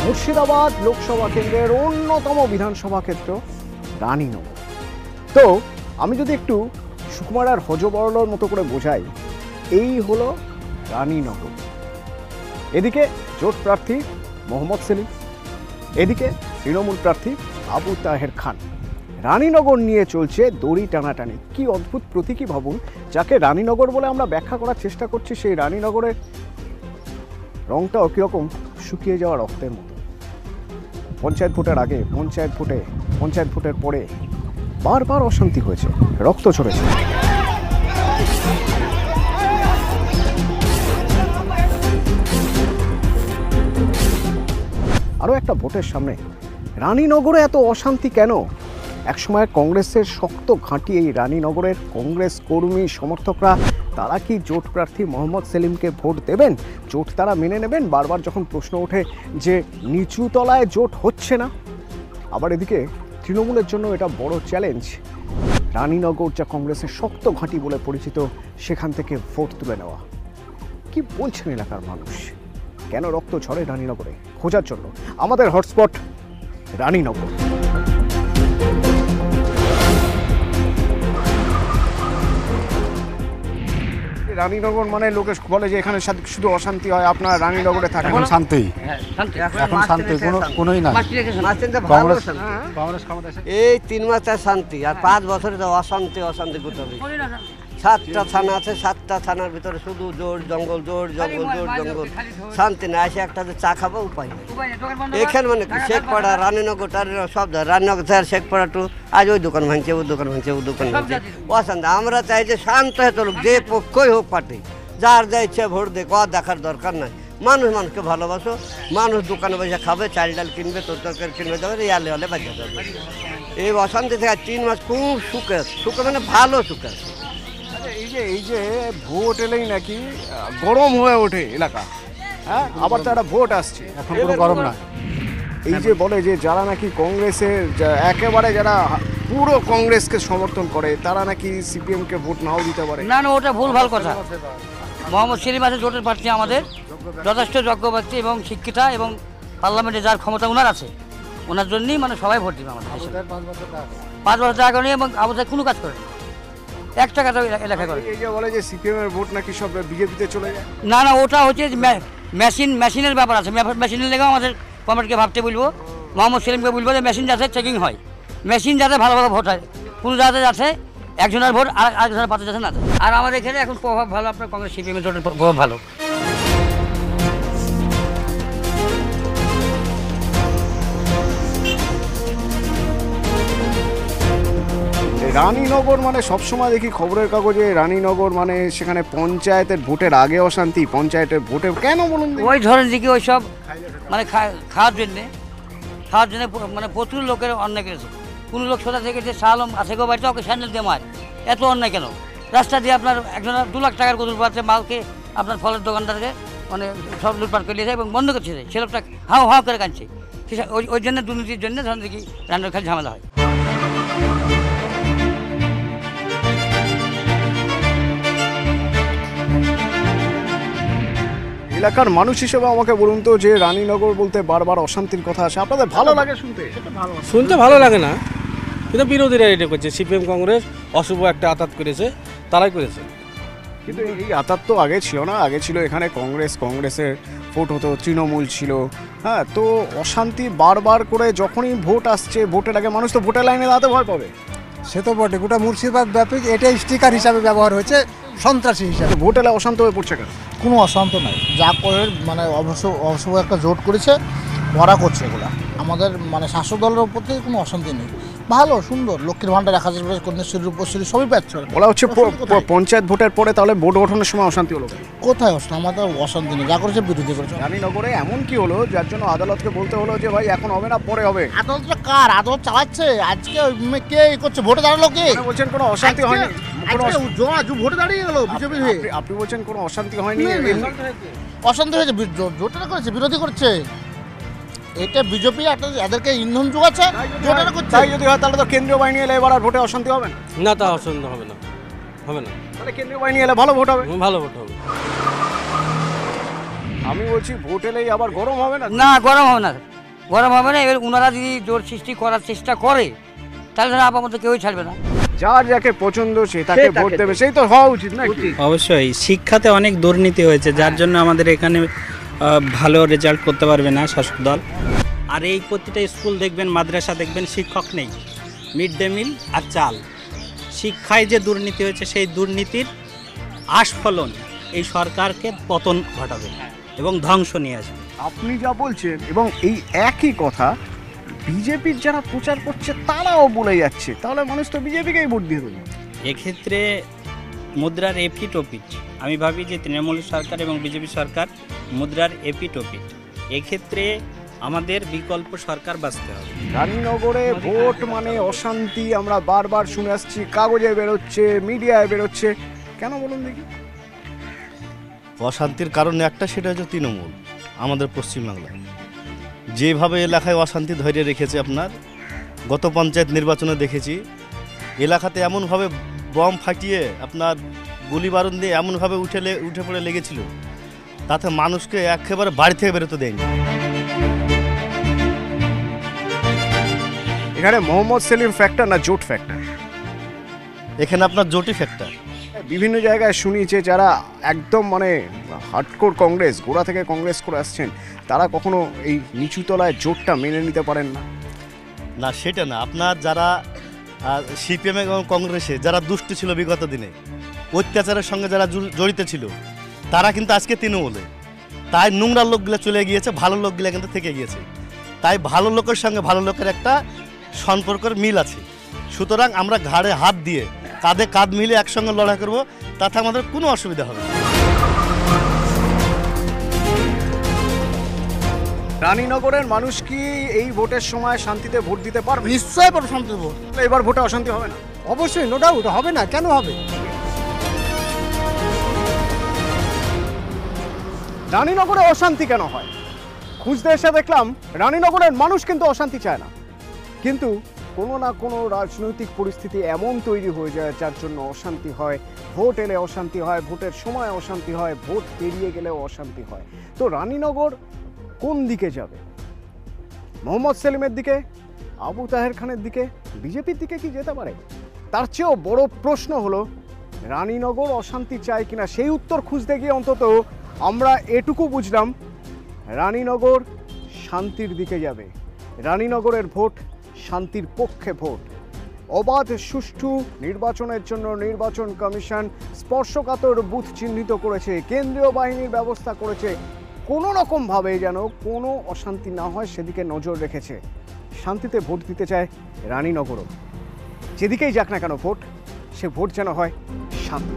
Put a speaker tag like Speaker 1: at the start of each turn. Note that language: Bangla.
Speaker 1: মুর্শিদাবাদ লোকসভা কেন্দ্রের অন্যতম বিধানসভা ক্ষেত্র রানীনগর। তো আমি যদি একটু সুকুমার আর হজবরলর মতো করে বোঝাই, এই হলো রানীনগর। এদিকে জোট প্রার্থী মোহাম্মদ সেলিম, এদিকে তৃণমূল প্রার্থী আবু তাহের খান। রানীনগর নিয়ে চলছে দড়ি টানাটানি। কি অদ্ভুত প্রতীকী ভাবুন, যাকে রানীনগর বলে আমরা ব্যাখ্যা করার চেষ্টা করছি, সেই রানীনগরের রংটাও কীরকম শুকিয়ে যাওয়া রক্তের মতো। পঞ্চায়েত ভোটের আগে, পঞ্চায়েত ভোটের পরে বারবার অশান্তি হয়েছে, রক্ত ঝরেছে। আরও একটা ভোটের সামনে রানীনগরে এত অশান্তি কেন? একসময় কংগ্রেসের শক্ত ঘাঁটি এই রানীনগরের কংগ্রেস কর্মী সমর্থকরা, তারা কি জোট প্রার্থী মোহাম্মদ সেলিমকে ভোট দেবেন? জোট তারা মেনে নেবেন? বারবার যখন প্রশ্ন ওঠে যে নিচু তলায় জোট হচ্ছে না। আবার এদিকে তৃণমূলের জন্য এটা বড় চ্যালেঞ্জ, রানীনগর যা কংগ্রেসের শক্ত ঘাঁটি বলে পরিচিত, সেখান থেকে ভোট তুলে নেওয়া। কি বলছেন এলাকার মানুষ? কেন রক্ত ঝরে রানীনগরে? খোঁজার জন্য আমাদের হটস্পট রানীনগর। রানীনগর মানে লোকে বলে যে এখানে শুধু অশান্তি হয়, আপনার রানীনগরে থাকে
Speaker 2: এখন শান্তি, এখন শান্তি কোনোই না।
Speaker 3: এই 3 মাসে শান্তি, আর 5 বছরে তো অশান্তি অশান্তি করতে হবে। 7টা থানা আছে, 7টা থানার ভিতরে শুধু জোর জঙ্গল, জোর জঙ্গল, জোর জঙ্গল, শান্তি না। এসে একটা চা খাবো উপায় নেই। এখানে মানে শেখপাড়া, রানীনগর, সব রানীনগর থেকে শেখপাড়া টু আজ ওই দোকান ভাঙছে, ওই দোকান ভাঙছে, ওই দোকান ভাঙছে, অশান্তি। আমরা চাই যে শান্ত হয়ে চলুক, যে পক্ষই হোক পার্টি, যার যা ইচ্ছে ভোট দে, দেখার দরকার নাই। মানুষ মানুষকে ভালোবাসো, মানুষ দোকানে বসে খাবে, চাল ডাল কিনবে, তরকারি কিনবে, যাবে, ইয়ালে হলে বাজে যাবে। এই অশান্তি থেকে 3 মাস খুব সুখে আছে, সুখে মানে ভালো সুখে আছে।
Speaker 1: এই যে ভোট এলেই নাকি গরম হয়ে ওঠে এলাকা, হ্যাঁ? আবার তো একটা ভোট আসছে,
Speaker 2: এখন কোনো গরম না।
Speaker 1: এই যে বলে যে যারা নাকি কংগ্রেসের একেবারে যারা পুরো কংগ্রেসকে সমর্থন করে, তারা নাকি সিপিএমকে ভোট নাও দিতে পারে।
Speaker 4: না না, ওটা ভুল ভাল কথা। মোহাম্মদ সেলিম আছে জোটের প্রার্থী, আমাদের যথেষ্ট যোগ্য ব্যক্তি এবং শিক্ষিতা, এবং পার্লামেন্টে যার ক্ষমতা ওনার আছে, ওনার জন্যই মানে সবাই ভোট দিবে আমাদের। 5 বছর টাকা নেই এবং আবু তাহের কোনো কাজ করে 1 টাকা তো এলাকায় করে।
Speaker 1: এই যে বলে যে সিপিএম এর ভোট নাকি সব বিজেপিতে চলে যায়।
Speaker 4: না না, ওটা হচ্ছে মেশিনের ব্যাপার আছে। মেশিনের লেগেও আমাদের কমিটিকে ভাবতে বলবো, মোহাম্মদ সেলিমকে বলবো যে মেশিন যাতে চেকিং হয়, মেশিন যাতে ভালোভাবে ভোট হয়, কোনো যাতে যাচ্ছে একজনের ভোট আরেকজনের পাতে যাচ্ছে না। আর আমাদের এখানে এখন প্রভাব ভালো, আপনার কংগ্রেস সিপিএমের জোটের প্রভাব ভালো।
Speaker 1: রানীনগর মানে সবসময় দেখি খবরের কাগজে রানীনগর মানে সেখানে পঞ্চায়েতের ভোটের আগে অশান্তি, পঞ্চায়েতের ভোটে কেন বলুন?
Speaker 4: ওই ধরেন দিকে ওই সব মানে খাওয়ার জন্যে মানে প্রচুর লোকের অন্যায় করেছে। কোনো লোক সোজা থেকে যে শালম আছে গো বাড়িতে, ওকে স্যান্ডেল দিয়ে মার, এত অন্যায় কেন? রাস্তা দিয়ে আপনার একজন 2 লাখ টাকার গরুর পাচ্ছে মালকে, আপনার ফলের দোকানদারকে মানে সব লুটপাট করে দিয়েছে এবং বন্ধ করছে। সে লোকটা হাও হাও করে কাঁদছে। ওই জন্য দুর্নীতির জন্য ধরেন দেখি রান্নার খালি ঝামেলা হয়।
Speaker 1: এলাকার মানুষ হিসেবে আমাকে বলুন তো, যে রানীনগর বলতে বারবার অশান্তির কথা আসে, আপনাদের ভালো লাগে শুনতে?
Speaker 5: শুনতে ভালো লাগে না, কিন্তু বিরোধীরা এটা করছে। সিপিএম কংগ্রেস অশুভ একটা আঘাত করেছে, তারাই করেছে।
Speaker 1: কিন্তু এই আঘাত তো আগে ছিল না, আগে ছিল এখানে কংগ্রেসের ভোট হতো, তৃণমূল ছিল, হ্যাঁ। তো অশান্তি বারবার করে যখনই ভোট আসছে, ভোটের আগে মানুষ তো ভোটের লাইনে দাঁড়াতে ভয় পাবে।
Speaker 2: সে তো বটে, গোটা মুর্শিদাবাদ ব্যাপী এটা স্টিকার হিসাবে ব্যবহার হয়েছে, সন্ত্রাসী হিসাবে।
Speaker 1: ভোট এলে অশান্ত হয়ে পড়ছে কেন?
Speaker 6: কোনো অশান্ত নাই, যা করে মানে অবশ্য একটা জোট করেছে, ওরা করছে এগুলা। আমাদের মানে শাসক দলের উপর থেকে কোনো অশান্তি নেই, ভালো সুন্দর। লক্ষ্মীর ভাণ্ডার 1000 কন্যাশ্রী, রূপশ্রী সবই পাচ্ছে।
Speaker 1: বলা হচ্ছে পঞ্চায়েত ভোটের পরে তাহলে ভোট গঠনের সময় অশান্তি হলো।
Speaker 6: কোথায় অশান্তি? আমাদের অশান্তি নেই, যা করেছে বিরোধী করেছে।
Speaker 1: রানীনগরে এমন কি হলো যার জন্য আদালতকে বলতে হলো যে ভাই এখন হবে না, পরে হবে?
Speaker 6: আদালতটা কার? আদালত চালাচ্ছে আজকে কে করছে? ভোটে দাঁড়ালো কে?
Speaker 1: বলছেন কোনো অশান্তি হয়নি?
Speaker 6: ভোটে দাঁড়িয়ে গেল বিজেপি।
Speaker 1: আপনি বলছেন কোনো অশান্তি হয়নি?
Speaker 6: অশান্তি হয়েছে, জোটেরা করেছে, বিরোধী করছে। এটা বিজেপি এদেরকে ইন্ধন যোগাচ্ছে, জোটেরা করছে।
Speaker 1: তাই যদি হয় তাহলে তো কেন্দ্রীয় বাহিনী এলে এবার আর ভোটে অশান্তি হবে না?
Speaker 5: না, তা অশান্তি হবে না, হবে না।
Speaker 1: তাহলে কেন্দ্রীয় বাহিনী এলে ভালো ভোট হবে?
Speaker 5: ভালো ভোট হবে।
Speaker 1: আমি বলছি ভোট এলেই আবার গরম হবে না?
Speaker 4: না, গরম হবে না। গরম হবে না। এবার ওনারা যদি জোর সৃষ্টি করার চেষ্টা করে তাহলে ধরো আপাতত কেউই ছাড়বে না।
Speaker 1: যার যাকে পছন্দ সে তাকে ভোট দেবে, সেই তো হওয়া উচিত নাকি?
Speaker 7: অবশ্যই শিক্ষাতে অনেক দুর্নীতি হয়েছে, যার জন্য আমাদের এখানে ভালো রেজাল্ট করতে পারবে না শাসক দল। আর এই প্রতিটা স্কুল দেখবেন, মাদ্রাসা দেখবেন, শিক্ষক নেই, মিড ডে মিল আর চাল। শিক্ষায় যে দুর্নীতি হয়েছে সেই দুর্নীতির আস্ফলন এই সরকারকে পতন ঘটাবে এবং ধ্বংস নিয়ে আসবে।
Speaker 1: আপনি যা বলছেন এবং এই একই কথা বিজেপির যারা প্রচার করছে তারাও বলে যাচ্ছে, তাহলে মানুষ তো বিজেপিকেই ভোট দিয়ে দেবে।
Speaker 7: এক্ষেত্রে মুদ্রার এপিট ওপিট, আমি ভাবি যে তৃণমূল সরকার এবং বিজেপি সরকার মুদ্রার এপিট ওপিট। এক্ষেত্রে আমাদের বিকল্প সরকার বাঁচতে হবে।
Speaker 1: রানীনগরে ভোট মানে অশান্তি আমরা বারবার শুনে আসছি, কাগজে বেরোচ্ছে, মিডিয়ায় বেরোচ্ছে, কেন বলুন দেখি?
Speaker 8: অশান্তির কারণ একটা, সেটা হচ্ছে তৃণমূল। আমাদের পশ্চিমবাংলায় যেভাবে এলাকায় অশান্তি ধরে রেখেছে, আপনার গত পঞ্চায়েত নির্বাচনে দেখেছি এলাকাতে এমনভাবে বম ফাটিয়ে আপনার গুলি বারুদ দিয়ে এমনভাবে উঠে পড়ে লেগেছিল, তাতে মানুষকে একেবারে বাড়ি থেকে বেরোতে দেয়নি।
Speaker 1: এখানে মোহাম্মদ সেলিম ফ্যাক্টর না জোট ফ্যাক্টর?
Speaker 8: এখানে আপনার জোটই ফ্যাক্টর।
Speaker 1: বিভিন্ন জায়গায় শুনি যে যারা একদম মানে হার্ডকোর কংগ্রেস, গোড়া থেকে কংগ্রেস করে আসছেন, তারা কখনো এই নিচুতলায় জোটটা মেনে নিতে পারেন না।
Speaker 8: না, সেটা না। আপনার যারা সিপিএম এবং কংগ্রেসে যারা দুষ্ট ছিল বিগত দিনে, অত্যাচারের সঙ্গে যারা জড়িত ছিল, তারা কিন্তু আজকে তৃণমূলে। তাই নোংরা লোকগুলো চলে গিয়েছে, ভালো লোকগুলো কিন্তু থেকে গিয়েছে। তাই ভালো লোকের সঙ্গে ভালো লোকের একটা সম্পর্কের মিল আছে। সুতরাং আমরা ঘাড়ে হাত দিয়ে কাঁধে কাঁধ মিলে একসঙ্গে লড়াই করব, তাতে আমাদের কোনো অসুবিধা হবে না।
Speaker 1: রানীনগরের মানুষ কি এই ভোটের সময় শান্তিতে ভোট দিতে পারবে?
Speaker 2: নিশ্চয়ই প্রশান্তি ভোট।
Speaker 1: এবার ভোটে অশান্তি হবে না?
Speaker 2: অবশ্যই, নো ডাউট হবে না, কেন হবে?
Speaker 1: রানীনগরে অশান্তি কেন হয়? খুঁজতে এসে দেখলাম রানীনগরের মানুষ কিন্তু অশান্তি চায় না, কিন্তু কোনো না কোনো রাজনৈতিক পরিস্থিতি এমন তৈরি হয়ে যায় যার জন্য অশান্তি হয়। ভোট এলে অশান্তি হয়, ভোটের সময় অশান্তি হয়, ভোট পেরিয়ে গেলেও অশান্তি হয়। তো রানীনগর কোন দিকে যাবে? মোহাম্মদ সেলিমের দিকে, আবু তাহের খানের দিকে, বিজেপির দিকে কি যেতে পারে? তার চেয়েও বড় প্রশ্ন হলো রানীনগর অশান্তি চায় কিনা। সেই উত্তর খুঁজতে গিয়ে অন্তত আমরা এটুকু বুঝলাম, রানীনগর শান্তির দিকে যাবে। রানীনগরের ভোট শান্তির পক্ষে ভোট। অবাধ সুষ্ঠু নির্বাচনের জন্য নির্বাচন কমিশন স্পর্শকাতর বুথ চিহ্নিত করেছে, কেন্দ্রীয় বাহিনীর ব্যবস্থা করেছে, কোনো রকমভাবে যেন কোনো অশান্তি না হয় সেদিকে নজর রেখেছে। শান্তিতে ভোট দিতে চায় রানীনগরও। যেদিকেই যাক না কেন ভোট, সে ভোট যেন হয় শান্তি।